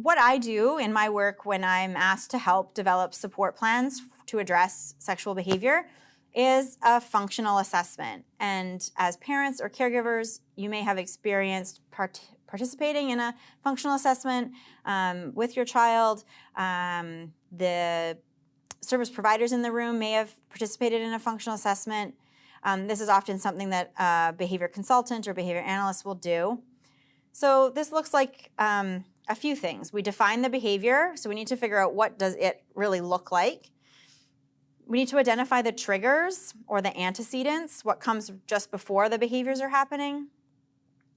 what I do in my work when I'm asked to help develop support plans to address sexual behavior is a functional assessment. And as parents or caregivers, you may have experienced participating in a functional assessment with your child. The service providers in the room may have participated in a functional assessment. This is often something that a behavior consultant or behavior analyst will do. So this looks like a few things. We define the behavior, so we need to figure out what does it really look like. We need to identify the triggers or the antecedents, what comes just before the behaviors are happening.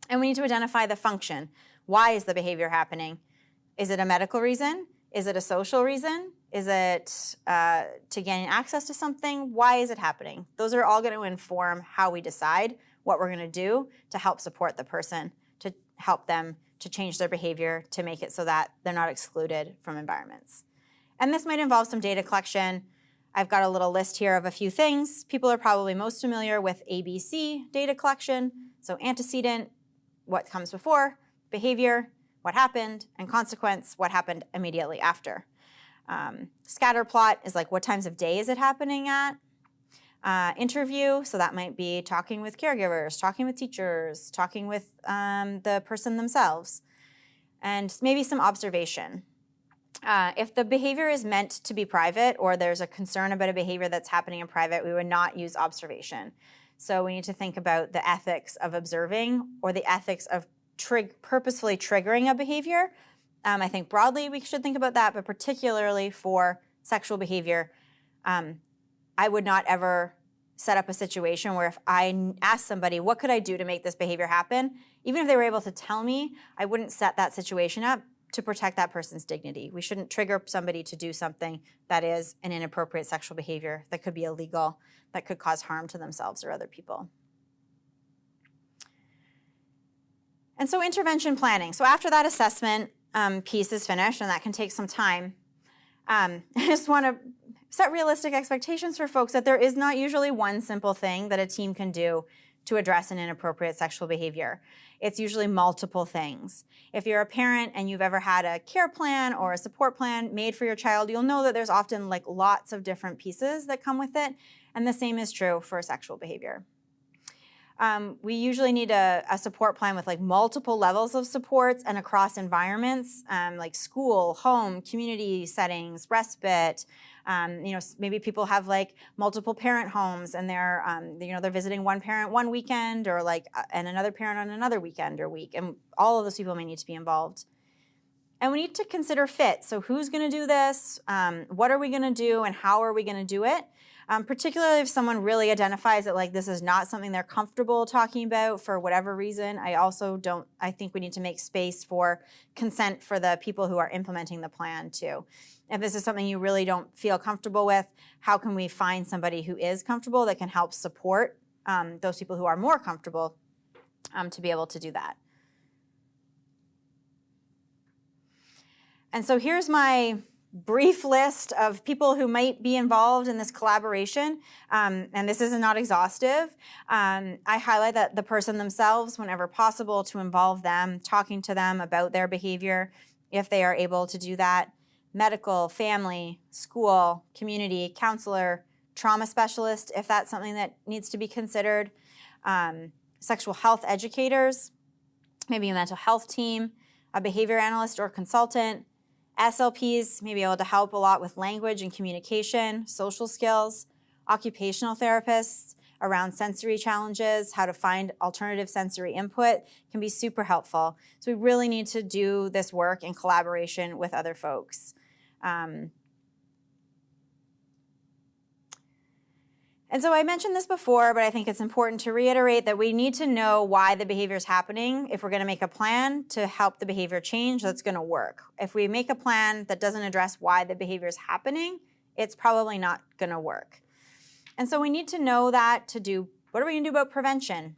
And we need to identify the function. Why is the behavior happening? Is it a medical reason? Is it a social reason? Is it to gain access to something? Why is it happening? Those are all going to inform how we decide what we're going to do to help support the person, to help them to change their behavior, to make it so that they're not excluded from environments. And this might involve some data collection. I've got a little list here of a few things. People are probably most familiar with ABC data collection. So antecedent, what comes before, behavior, what happened, and consequence, what happened immediately after. Scatter plot is like what times of day is it happening at. Interview, so that might be talking with caregivers, talking with teachers, talking with the person themselves, and maybe some observation. If the behavior is meant to be private or there's a concern about a behavior that's happening in private, we would not use observation. So we need to think about the ethics of observing or the ethics of purposefully triggering a behavior. I think broadly we should think about that, but particularly for sexual behavior, I would not ever set up a situation where if I asked somebody, what could I do to make this behavior happen? Even if they were able to tell me, I wouldn't set that situation up to protect that person's dignity. We shouldn't trigger somebody to do something that is an inappropriate sexual behavior, that could be illegal, that could cause harm to themselves or other people. And so intervention planning. So after that assessment piece is finished, and that can take some time, I just want to set realistic expectations for folks that there is not usually one simple thing that a team can do to address an inappropriate sexual behavior. It's usually multiple things. If you're a parent and you've ever had a care plan or a support plan made for your child, you'll know that there's often like lots of different pieces that come with it, and the same is true for sexual behavior. We usually need a support plan with like multiple levels of supports and across environments, like school, home, community settings, respite. Maybe people have like multiple parent homes and they're visiting one parent one weekend or and another parent on another weekend or week, and all of those people may need to be involved. And we need to consider fit. So who's going to do this? What are we going to do, and how are we going to do it? Particularly if someone really identifies that like this is not something they're comfortable talking about for whatever reason. I think we need to make space for consent for the people who are implementing the plan too. If this is something you really don't feel comfortable with, how can we find somebody who is comfortable that can help support those people who are more comfortable to be able to do that? And so here's my brief list of people who might be involved in this collaboration, and this is not exhaustive. I highlight that the person themselves, whenever possible, to involve them, talking to them about their behavior, if they are able to do that. Medical, family, school, community, counselor, trauma specialist, if that's something that needs to be considered. Sexual health educators, maybe a mental health team, a behavior analyst or consultant. SLPs may be able to help a lot with language and communication, social skills. Occupational therapists around sensory challenges, how to find alternative sensory input can be super helpful. So we really need to do this work in collaboration with other folks. And so I mentioned this before, but I think it's important to reiterate that we need to know why the behavior is happening if we're going to make a plan to help the behavior change that's going to work. If we make a plan that doesn't address why the behavior is happening, it's probably not going to work. And so we need to know that to do, what are we going to do about prevention?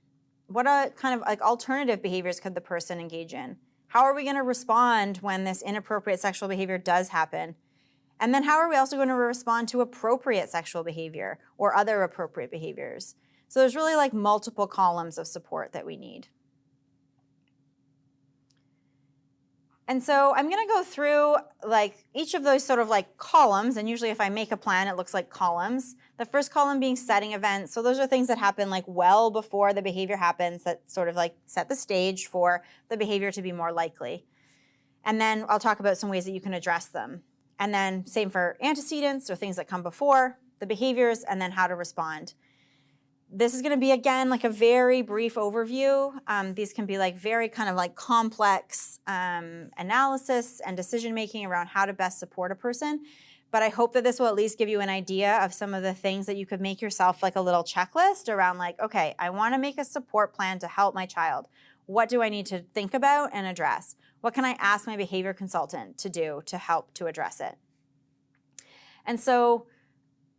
What kind of like alternative behaviors could the person engage in? How are we going to respond when this inappropriate sexual behavior does happen? And then how are we also going to respond to appropriate sexual behavior or other appropriate behaviors? So there's really like multiple columns of support that we need. And so I'm going to go through like each of those sort of like columns, and usually if I make a plan, it looks like columns. The first column being setting events. So those are things that happen like well before the behavior happens that sort of like set the stage for the behavior to be more likely. And then I'll talk about some ways that you can address them. And then same for antecedents, or things that come before the behaviors, and then how to respond. This is going to be, again, like a very brief overview. These can be like very kind of like complex analysis and decision-making around how to best support a person. But I hope that this will at least give you an idea of some of the things that you could make yourself like a little checklist around, like, okay, I want to make a support plan to help my child. What do I need to think about and address? What can I ask my behavior consultant to do to help to address it? And so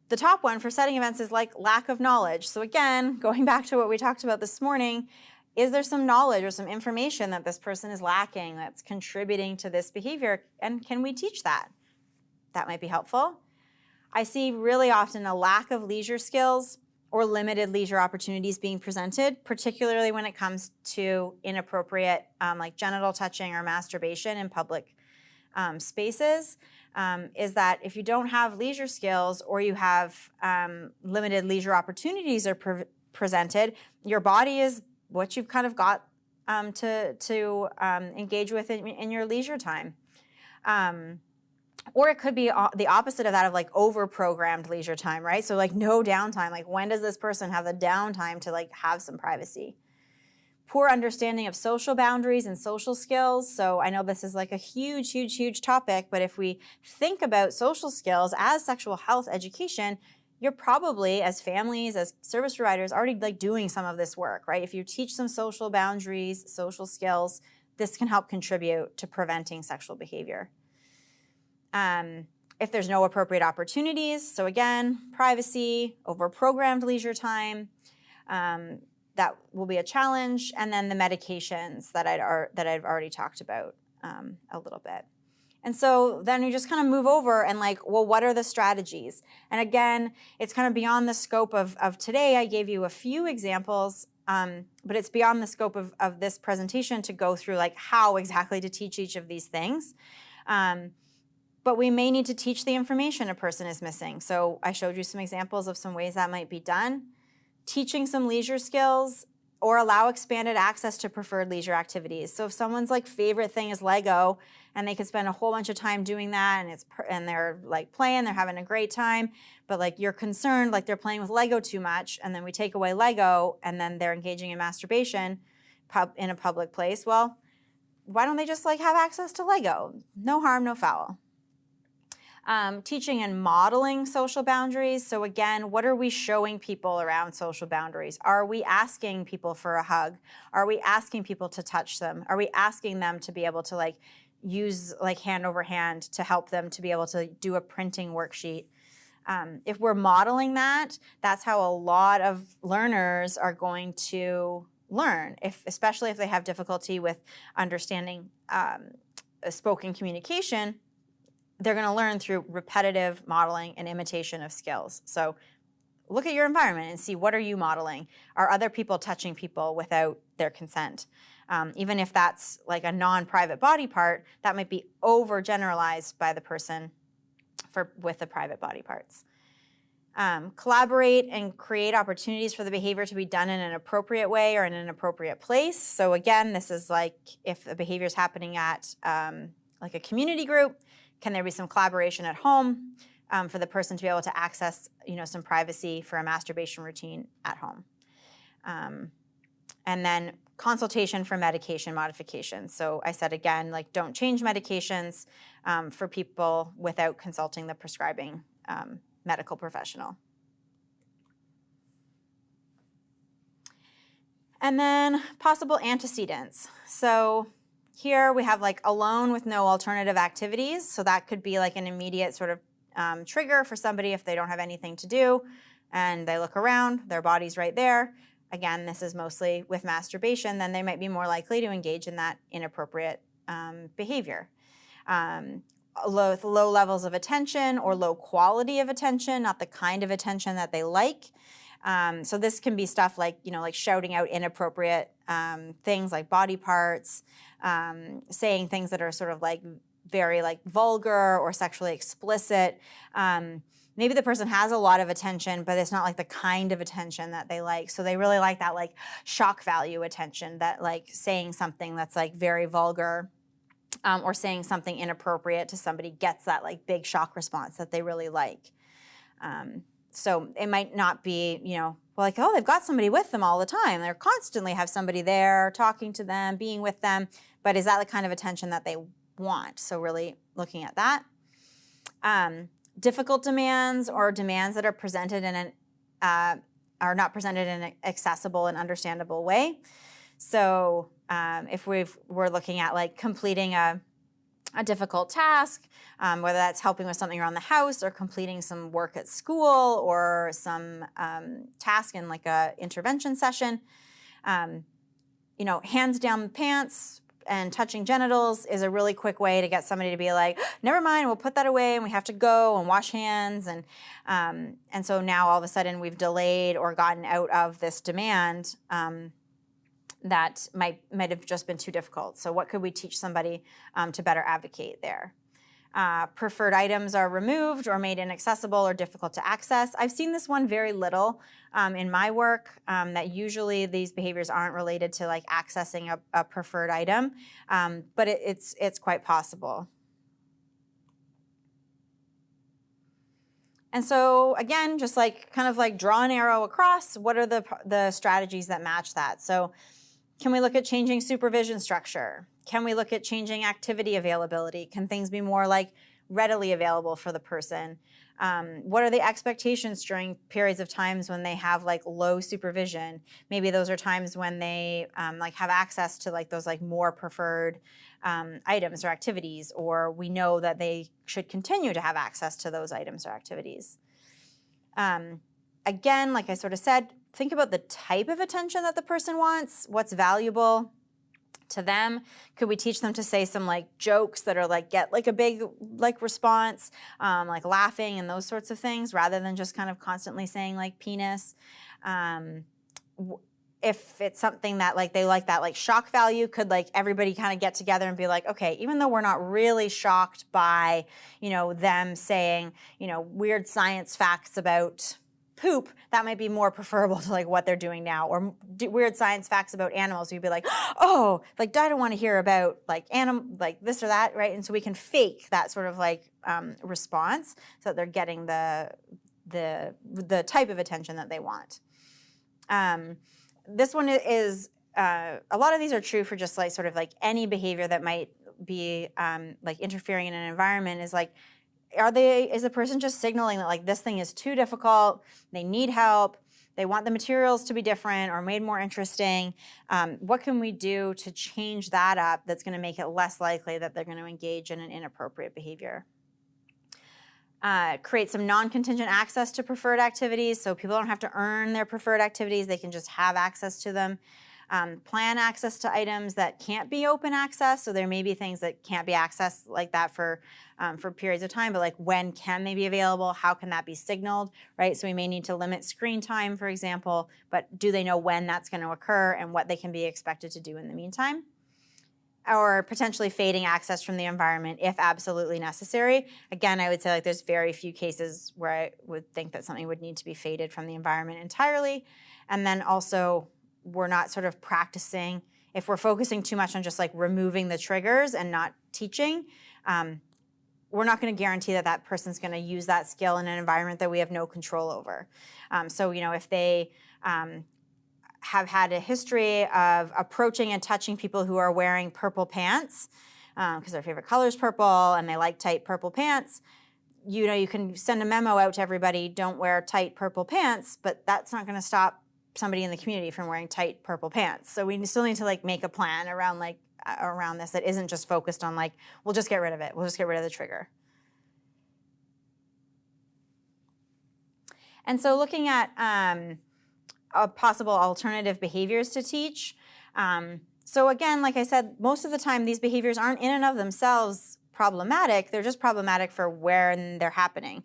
the top one for setting events is like lack of knowledge. So again, going back to what we talked about this morning, is there some knowledge or some information that this person is lacking that's contributing to this behavior? And can we teach that? That might be helpful. I see really often a lack of leisure skills or limited leisure opportunities being presented, particularly when it comes to inappropriate like genital touching or masturbation in public spaces. Is that if you don't have leisure skills, or you have limited leisure opportunities are presented, your body is what you've kind of got to engage with in your leisure time. Or it could be the opposite of that, of like over-programmed leisure time, right? So like no downtime. Like when does this person have the downtime to like have some privacy? Poor understanding of social boundaries and social skills. So I know this is like a huge, huge, huge topic, but if we think about social skills as sexual health education, you're probably, as families, as service providers, already like doing some of this work, right? If you teach some social boundaries, social skills, this can help contribute to preventing sexual behavior. If there's no appropriate opportunities, so again, privacy, over-programmed leisure time, that will be a challenge. And then the medications that I've already talked about a little bit. And so then we just kind of move over and like, well, what are the strategies? And again, it's kind of beyond the scope of today. I gave you a few examples, but it's beyond the scope of this presentation to go through like how exactly to teach each of these things. But we may need to teach the information a person is missing. So I showed you some examples of some ways that might be done. Teaching some leisure skills, or allow expanded access to preferred leisure activities. So if someone's like favorite thing is Lego, and they could spend a whole bunch of time doing that, and they're like playing, they're having a great time, but like you're concerned like they're playing with Lego too much, and then we take away Lego, and then they're engaging in masturbation in a public place. Well, why don't they just like have access to Lego? No harm, no foul. Teaching and modeling social boundaries. So again, what are we showing people around social boundaries? Are we asking people for a hug? Are we asking people to touch them? Are we asking them to be able to like use like hand over hand to help them to be able to do a printing worksheet? If we're modeling that, that's how a lot of learners are going to learn, especially if they have difficulty with understanding spoken communication. They're going to learn through repetitive modeling and imitation of skills. So look at your environment and see, what are you modeling? Are other people touching people without their consent? Even if that's like a non-private body part, that might be overgeneralized by the person with the private body parts. Collaborate and create opportunities for the behavior to be done in an appropriate way or in an appropriate place. So again, this is like if the behavior is happening at like a community group, can there be some collaboration at home for the person to be able to access, some privacy for a masturbation routine at home? And then consultation for medication modification. So I said again, like don't change medications for people without consulting the prescribing medical professional. And then possible antecedents. So here we have like alone with no alternative activities. So that could be like an immediate sort of trigger for somebody if they don't have anything to do and they look around, their body's right there. Again, this is mostly with masturbation, then they might be more likely to engage in that inappropriate behavior. Low levels of attention or low quality of attention, not the kind of attention that they like. So this can be stuff like, like shouting out inappropriate things like body parts, saying things that are sort of like very like vulgar or sexually explicit. Maybe the person has a lot of attention, but it's not like the kind of attention that they like. So they really like that like shock value attention, that like saying something that's like very vulgar or saying something inappropriate to somebody gets that like big shock response that they really like. So it might not be, like, oh, they've got somebody with them all the time. They're constantly have somebody there talking to them, being with them. But is that the kind of attention that they want? So really looking at that. Difficult demands or demands that are presented in are not presented in an accessible and understandable way. So if we're looking at like completing a difficult task, whether that's helping with something around the house or completing some work at school or some task in like a intervention session, hands down the pants and touching genitals is a really quick way to get somebody to be like, never mind, we'll put that away and we have to go and wash hands. And so now all of a sudden we've delayed or gotten out of this demand that might have just been too difficult. So what could we teach somebody to better advocate there? Preferred items are removed or made inaccessible or difficult to access. I've seen this one very little in my work, that usually these behaviors aren't related to like accessing a preferred item, but it's quite possible. And so again, just like kind of like draw an arrow across, what are the strategies that match that? So can we look at changing supervision structure? Can we look at changing activity availability? Can things be more like readily available for the person? What are the expectations during periods of times when they have like low supervision? Maybe those are times when they like have access to like those like more preferred items or activities, or we know that they should continue to have access to those items or activities. Again, like I sort of said, think about the type of attention that the person wants, what's valuable to them. Could we teach them to say some like jokes that are like get like a big like response, like laughing and those sorts of things, rather than just kind of constantly saying like penis. If it's something that like they like that like shock value, could like everybody kind of get together and be like, okay, even though we're not really shocked by, them saying, weird science facts about poop, that might be more preferable to like what they're doing now, or weird science facts about animals. You'd be like, oh, like I don't want to hear about like like this or that, right? And so we can fake that sort of like response so that they're getting the type of attention that they want. This one is a lot of these are true for just like sort of like any behavior that might be like interfering in an environment. Is like, is the person just signaling that like this thing is too difficult, they need help, they want the materials to be different or made more interesting? What can we do to change that up that's going to make it less likely that they're going to engage in an inappropriate behavior? Create some non-contingent access to preferred activities, so people don't have to earn their preferred activities, they can just have access to them. Plan access to items that can't be open access, so there may be things that can't be accessed like that for periods of time, but like when can they be available? How can that be signaled, right? So we may need to limit screen time, for example, but do they know when that's going to occur and what they can be expected to do in the meantime? Or potentially fading access from the environment if absolutely necessary. Again, I would say like there's very few cases where I would think that something would need to be faded from the environment entirely. And then also, we're not sort of practicing, if we're focusing too much on just like removing the triggers and not teaching, we're not going to guarantee that that person's going to use that skill in an environment that we have no control over. So, if they have had a history of approaching and touching people who are wearing purple pants, because their favorite color is purple and they like tight purple pants, you can send a memo out to everybody, don't wear tight purple pants, but that's not going to stop somebody in the community from wearing tight purple pants. So we still need to like make a plan around this that isn't just focused on like, we'll just get rid of it. We'll just get rid of the trigger. And so looking at possible alternative behaviors to teach. So again, like I said, most of the time these behaviors aren't in and of themselves problematic. They're just problematic for when they're happening.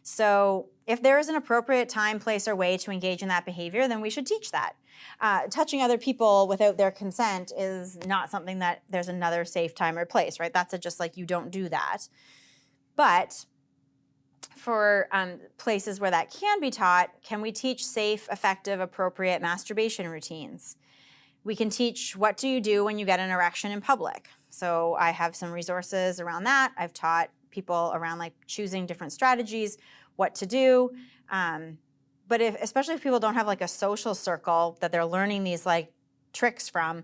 So if there is an appropriate time, place, or way to engage in that behavior, then we should teach that. Touching other people without their consent is not something that there's another safe time or place, right? That's just like, you don't do that. But for places where that can be taught, can we teach safe, effective, appropriate masturbation routines? We can teach what do you do when you get an erection in public. So I have some resources around that. I've taught people around like choosing different strategies, what to do. But especially if people don't have like a social circle that they're learning these like tricks from,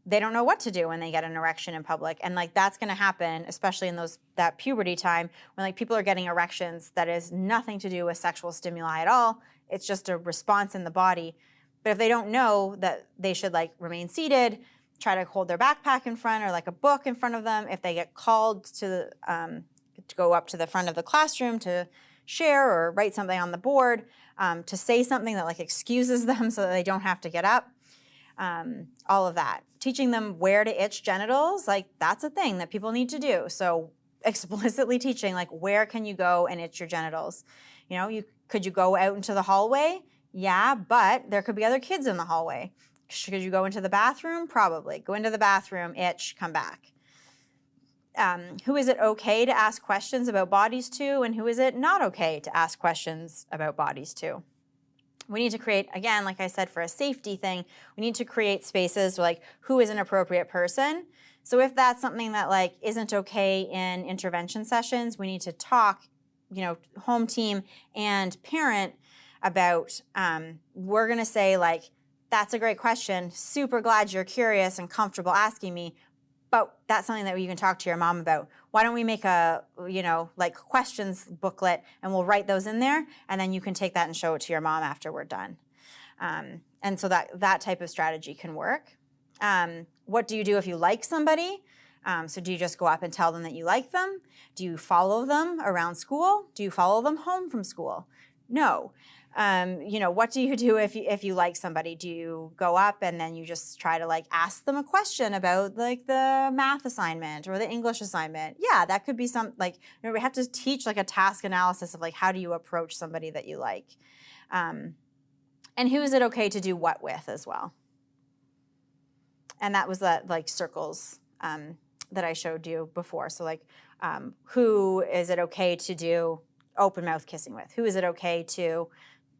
they don't know what to do when they get an erection in public. And like that's going to happen, especially in that puberty time when like people are getting erections that is nothing to do with sexual stimuli at all. It's just a response in the body. But if they don't know that they should like remain seated, try to hold their backpack in front or like a book in front of them. If they get called to go up to the front of the classroom to share or write something on the board, to say something that like excuses them so that they don't have to get up. All of that. Teaching them where to itch genitals, like that's a thing that people need to do. So explicitly teaching like where can you go and itch your genitals. You know, could you go out into the hallway? Yeah, but there could be other kids in the hallway. Could you go into the bathroom? Probably. Go into the bathroom, itch, come back. Who is it okay to ask questions about bodies to, and who is it not okay to ask questions about bodies to? We need to create, again, like I said, for a safety thing, we need to create spaces like who is an appropriate person. So if that's something that like isn't okay in intervention sessions, we need to talk, you know, home team and parent about, we're going to say like, that's a great question. Super glad you're curious and comfortable asking me. But that's something that you can talk to your mom about. Why don't we make a, you know, like questions booklet and we'll write those in there and then you can take that and show it to your mom after we're done. And so that type of strategy can work. What do you do if you like somebody? So do you just go up and tell them that you like them? Do you follow them around school? Do you follow them home from school? No. You know, what do you do if you like somebody? Do you go up and then you just try to like ask them a question about like the math assignment or the English assignment? Yeah, that could be some like, you know, we have to teach like a task analysis of like how do you approach somebody that you like, and who is it okay to do what with as well. And that was that like circles that I showed you before. So like, who is it okay to do open mouth kissing with? Who is it okay to,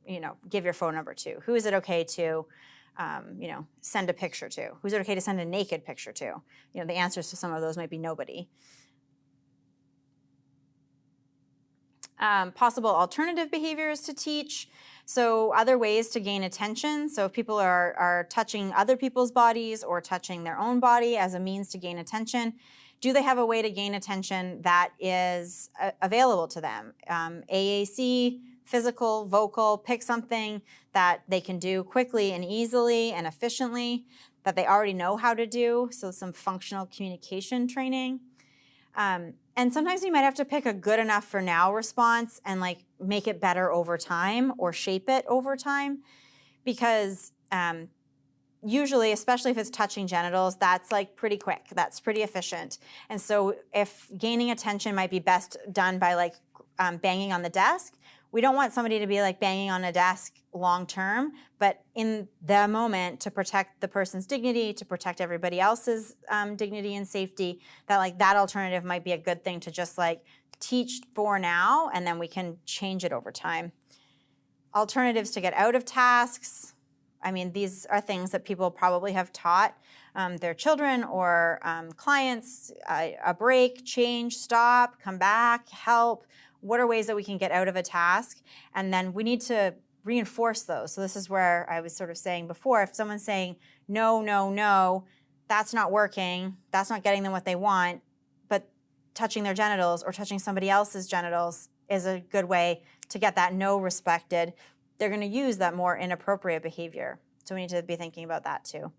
you know, give your phone number to? Who is it okay to, you know, send a picture to? Who's it okay to send a naked picture to? You know, the answers to some of those might be nobody. Possible alternative behaviors to teach. So other ways to gain attention. So if people are touching other people's bodies or touching their own body as a means to gain attention, do they have a way to gain attention that is available to them? AAC, physical, vocal, pick something that they can do quickly and easily and efficiently that they already know how to do. So some functional communication training. And sometimes you might have to pick a good enough for now response and like make it better over time or shape it over time, because usually, especially if it's touching genitals, that's like pretty quick, that's pretty efficient. And so if gaining attention might be best done by like banging on the desk, we don't want somebody to be like banging on a desk long term, but in the moment to protect the person's dignity, to protect everybody else's dignity and safety, that like that alternative might be a good thing to just like teach for now, and then we can change it over time. Alternatives to get out of tasks. I mean, these are things that people probably have taught their children or clients, a break, change, stop, come back, help. What are ways that we can get out of a task? And then we need to reinforce those. So this is where I was sort of saying before, if someone's saying, no, no, no, that's not working, that's not getting them what they want, but touching their genitals or touching somebody else's genitals is a good way to get that no respected, they're going to use that more inappropriate behavior. So we need to be thinking about that too.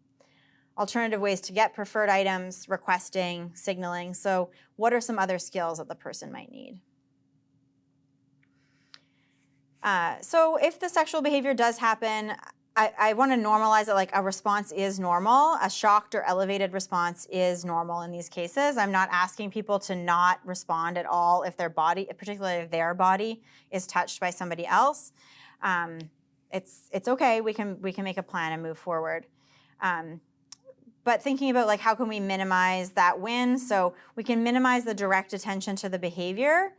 Alternative ways to get preferred items, requesting, signaling. So what are some other skills that the person might need? So if the sexual behavior does happen, I want to normalize it, like a response is normal. A shocked or elevated response is normal in these cases. I'm not asking people to not respond at all if their body, particularly if their body, is touched by somebody else. It's okay. We can make a plan and move forward. But thinking about like how can we minimize that win? So we can minimize the direct attention to the behavior.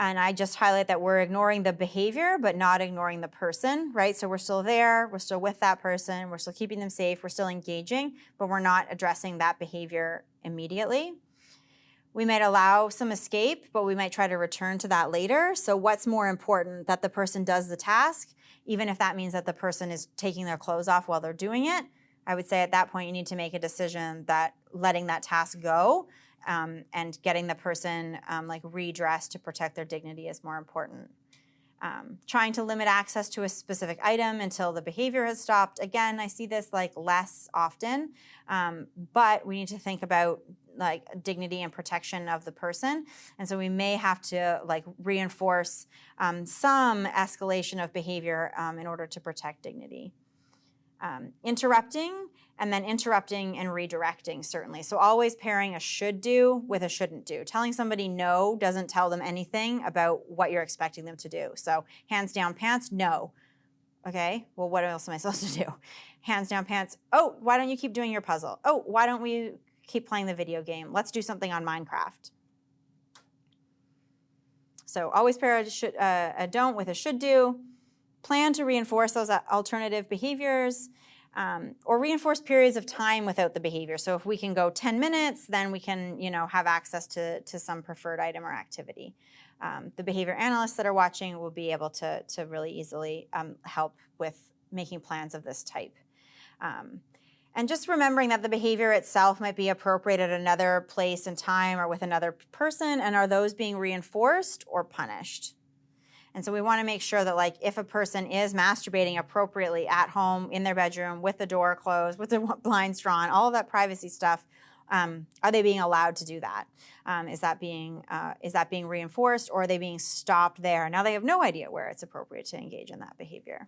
And I just highlight that we're ignoring the behavior, but not ignoring the person, right? So we're still there, we're still with that person, we're still keeping them safe, we're still engaging, but we're not addressing that behavior immediately. We might allow some escape, but we might try to return to that later. So what's more important, that the person does the task, even if that means that the person is taking their clothes off while they're doing it? I would say at that point you need to make a decision that letting that task go and getting the person like redressed to protect their dignity is more important. Trying to limit access to a specific item until the behavior has stopped. Again, I see this like less often, but we need to think about like dignity and protection of the person. And so we may have to like reinforce some escalation of behavior in order to protect dignity. Interrupting and redirecting, certainly. So always pairing a should do with a shouldn't do. Telling somebody no doesn't tell them anything about what you're expecting them to do. So hands down pants, no. Okay, well, what else am I supposed to do? Hands down pants, oh, why don't you keep doing your puzzle? Oh, why don't we keep playing the video game? Let's do something on Minecraft. So always pair a don't with a should do. Plan to reinforce those alternative behaviors or reinforce periods of time without the behavior. So if we can go 10 minutes, then we can, have access to some preferred item or activity. The behavior analysts that are watching will be able to really easily help with making plans of this type. And just remembering that the behavior itself might be appropriate at another place and time or with another person, and are those being reinforced or punished? And so we want to make sure that like if a person is masturbating appropriately at home, in their bedroom, with the door closed, with the blinds drawn, all of that privacy stuff, are they being allowed to do that? Is that being reinforced, or are they being stopped there? Now they have no idea where it's appropriate to engage in that behavior.